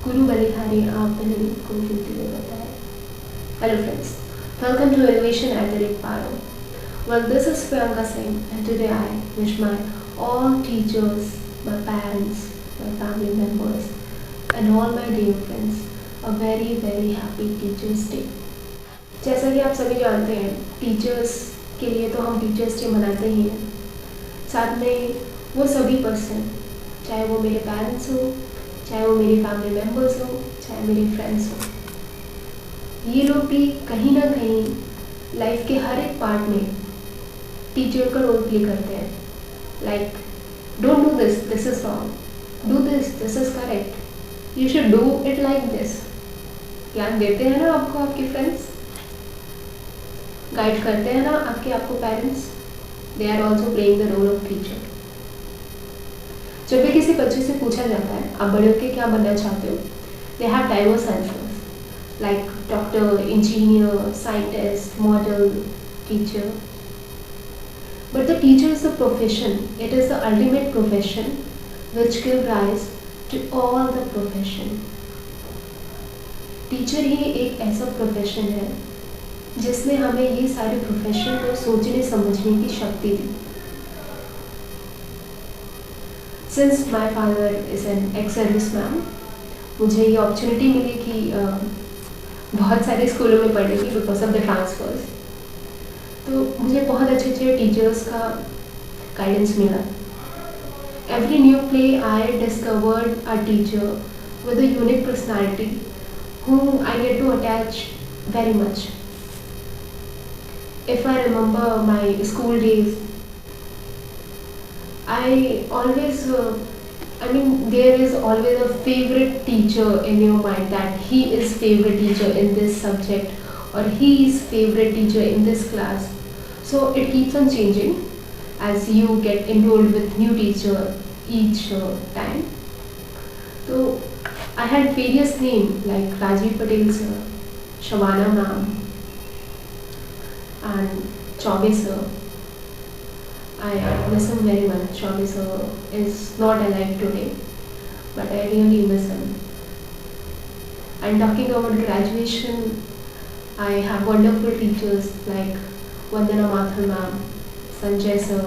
गुरु बलिहारी आप भले कोई गिनती में बताए. Hello friends, welcome to Elevation at the Paro. Well, this is Priyanka Singh, and today I wish my all teachers, my parents, my family members, and all my dear friends a very very happy Teachers Day. जैसा कि आप सभी जानते हैं, teachers के लिए तो हम टीचर्स डे मनाते ही हैं. साथ में वो सभी पर्सन, चाहे वो मेरे पेरेंट्स हो, चाहे वो मेरे फैमिली मेम्बर्स हो, चाहे मेरे फ्रेंड्स हो, ये लोग भी कहीं ना कहीं लाइफ के हर एक पार्ट में टीचर का रोल प्ले करते हैं. Like, don't do this, this is wrong, do this, this is correct, you should do it like this. ज्ञान देते हैं ना आपको आपके फ्रेंड्स, गाइड करते हैं ना आपको parents. They are also playing the role of teacher. जब भी किसी बच्चे से पूछा जाता है आप बड़े होकर क्या बनना चाहते हो, they have diverse answers like doctor, engineer, scientist, model, teacher. But the teacher is the profession, it is the ultimate profession which give rise to all the profession. Teacher ही एक ऐसा प्रोफेशन है जिसने हमें ये सारे प्रोफेशन को सोचने समझने की शक्ति दी. Since my father is an ex service man, मुझे ये अपॉर्चुनिटी मिली कि बहुत सारे स्कूलों में पढ़ने की बिकॉज ऑफ द ट्रांसफर्स. तो मुझे बहुत अच्छे अच्छे टीचर्स का गाइडेंस मिला. Every new play I discovered a teacher with a unique personality whom I get to attach very much. If I remember my school days, there is always a favorite teacher in your mind that he is favorite teacher in this subject or he is favorite teacher in this class. So it keeps on changing as you get enrolled with new teacher each time. So I had various names like Rajiv Patel sir, Shabana ma'am, and Chaube sir. I miss him very much. Chaube sir is not alive today, but I really miss him. And talking about graduation, I have wonderful teachers like Vandana Mathur ma'am, Sanjay sir,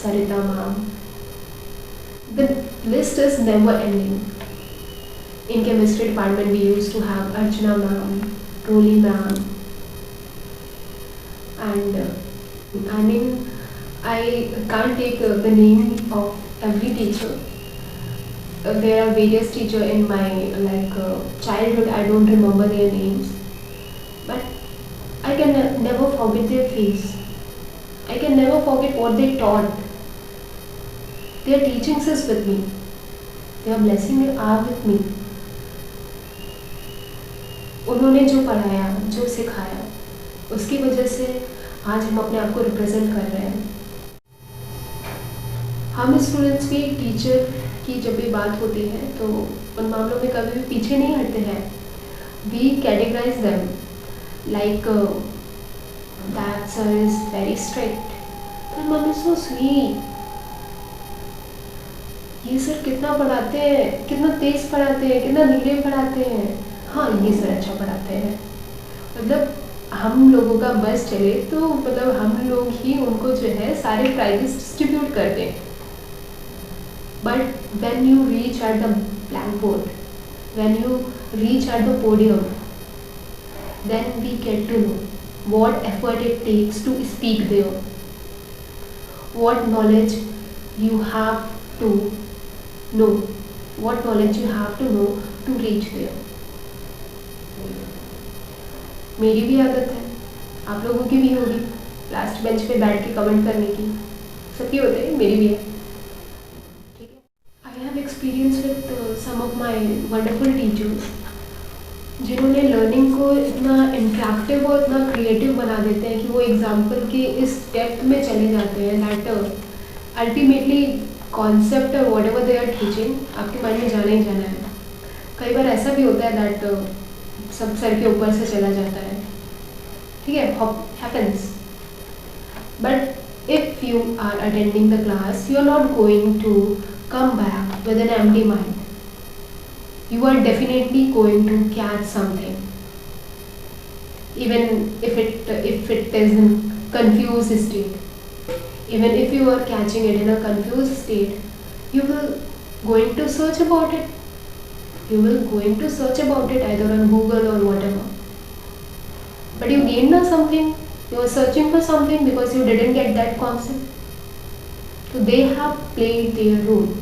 Sarita ma'am. The list is never ending. In chemistry department we used to have Archana ma'am, Roli ma'am, and I can't take the name of every teacher. There are various teachers in my childhood. I don't remember their names, but I can never forget their face. I can never forget what they taught. Their teachings is with me. Their blessings are with me. उन्होंने जो पढ़ाया, जो सिखाया, उसकी वजह से आज हम अपने आप को रिप्रेजेंट कर रहे हैं. हम स्टूडेंट्स भी टीचर की जब भी बात होती है तो उन मामलों में कभी भी पीछे नहीं हटते हैं. We categorise them like that sir is very strict, but mum is so sweet. ये सर कितना पढ़ाते हैं, कितना तेज पढ़ाते हैं, कितना धीरे पढ़ाते हैं. हाँ, ये सर अच्छा पढ़ाते हैं. मतलब हम लोगों का बस चले तो मतलब हम लोग ही उनको जो है सारे प्राइजेस डिस्ट्रीब्यूट कर दें. But when you reach at the blackboard, when you reach at the podium, then we get to know what effort it takes to speak there, what knowledge you have to know, what knowledge you have to know to reach there. मेरी भी आदत है, आप लोगों की भी होगी, last bench पे बैठ के कमेंट करने की. सबकी होते हैं, मेरी भी है. ठीक है. I have experience with some of my wonderful teachers जिन्होंने लर्निंग को इतना इंटरेक्टिव और इतना क्रिएटिव बना देते हैं कि वो एग्जाम्पल के इस डेप्थ में चले जाते हैं दैट अल्टीमेटली कॉन्सेप्ट और whatever they are teaching आपके माइंड में जाना ही जाना है. कई बार ऐसा भी होता है दैट सब सर के ऊपर से चला जाता है. ठीक है, happens. But if you are attending the class, you are not going to come back with an empty mind. you are definitely going to catch something, even if it is in confused state. Even if you are catching it in a confused state, you will going to search about it. You will going to search about it either on Google or whatever. But you gained something. You were searching for something because you didn't get that concept. So they have played their role.